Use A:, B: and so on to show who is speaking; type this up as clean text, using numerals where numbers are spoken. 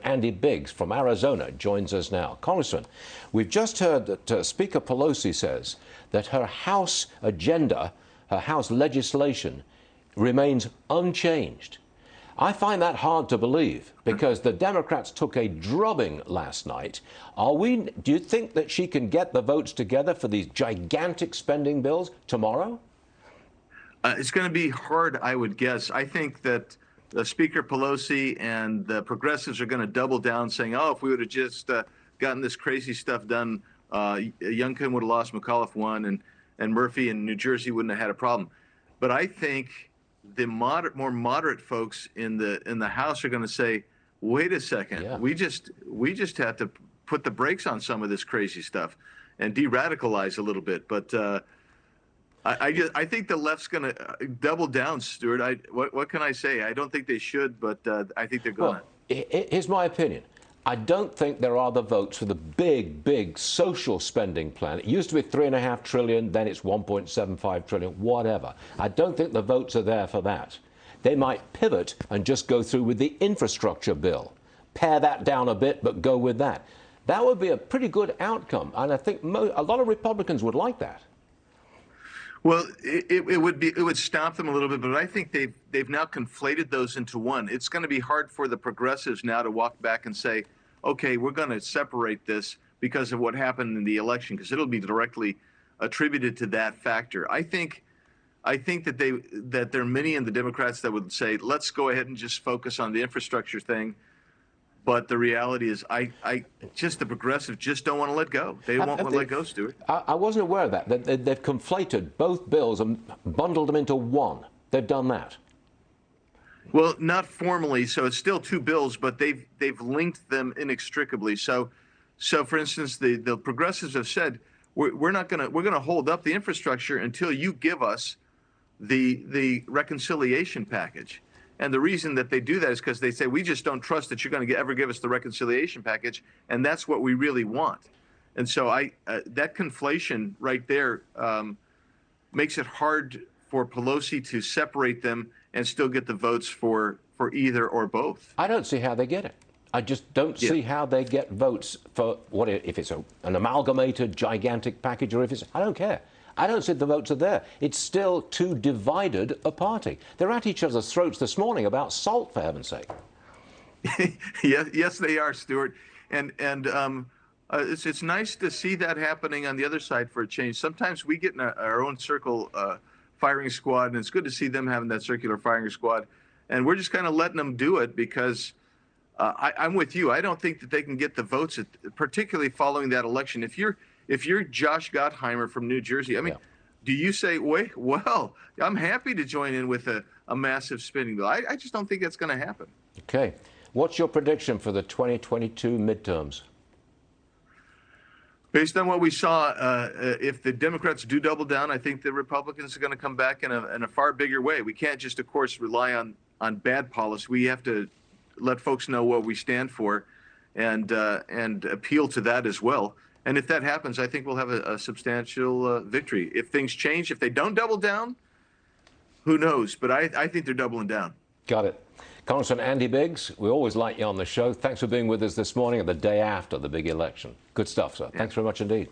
A: Andy Biggs from Arizona joins us now. Congressman, we've just heard that Speaker Pelosi says that her House agenda, her House legislation, remains unchanged. I find that hard to believe because the Democrats took a drubbing last night. Do you think that she can get the votes together for these gigantic spending bills tomorrow?
B: It's going to be hard, I would guess. I think that Speaker Pelosi and the progressives are going to double down saying, oh, if we would have just gotten this crazy stuff done, Youngkin would have lost, McAuliffe won, and Murphy in New Jersey wouldn't have had a problem. But I think the more moderate folks in the House are going to say, wait a second,
A: yeah.
B: we just have to put the brakes on some of this crazy stuff and de-radicalize a little bit. But I think the left's going to double down, Stuart. What can I say? I don't think they should, but I think they're going to.
A: Well, here's my opinion. I don't think there are the votes for the big social spending plan. It used to be $3.5 trillion, then it's $1.75 trillion, whatever. I don't think the votes are there for that. They might pivot and just go through with the infrastructure bill. Pare that down a bit, but go with that. That would be a pretty good outcome, and I think a lot of Republicans would like that.
B: Well, it would stop them a little bit, but I think they've now conflated those into one. It's going to be hard for the progressives now to walk back and say, okay, we're going to separate this because of what happened in the election, because it'll be directly attributed to that factor. I think that there are many in the Democrats that would say, let's go ahead and just focus on the infrastructure thing. But the reality is, the progressives just don't want to let go. They won't want to let go, Stuart. I
A: wasn't aware of that. They've conflated both bills and bundled them into one. They've done that.
B: Well, not formally, so it's still two bills, but they've linked them inextricably. So for instance, the progressives have said we're gonna hold up the infrastructure until you give us the reconciliation package. And the reason that they do that is because they say, we just don't trust that you're going to ever give us the reconciliation package, and that's what we really want. And so that conflation right there makes it hard for Pelosi to separate them and still get the votes for either or both.
A: I don't see how they get it. I just don't see how they get votes for if it's an amalgamated gigantic package or if it's, I don't care. I don't see the votes are there. It's still too divided a party. They're at each other's throats this morning about salt, for heaven's sake.
B: Yes, they are, Stuart. And it's nice to see that happening on the other side for a change. Sometimes we get in our own circle firing squad, and it's good to see them having that circular firing squad. And we're just kind of letting them do it because I'm with you. I don't think that they can get the votes, particularly following that election. If you're Josh Gottheimer from New Jersey, I mean, do you say, wait, well, I'm happy to join in with a massive spending bill? I just don't think that's going to happen.
A: Okay. What's your prediction for the 2022 midterms?
B: Based on what we saw, if the Democrats do double down, I think the Republicans are going to come back in a far bigger way. We can't just, of course, rely on bad policy. We have to let folks know what we stand for and appeal to that as well. And if that happens, I think we'll have a substantial victory. If things change, if they don't double down, who knows? But I think they're doubling down.
A: Got it. Congressman Andy Biggs, we always like you on the show. Thanks for being with us this morning and the day after the big election. Good stuff, sir. Thanks very much indeed.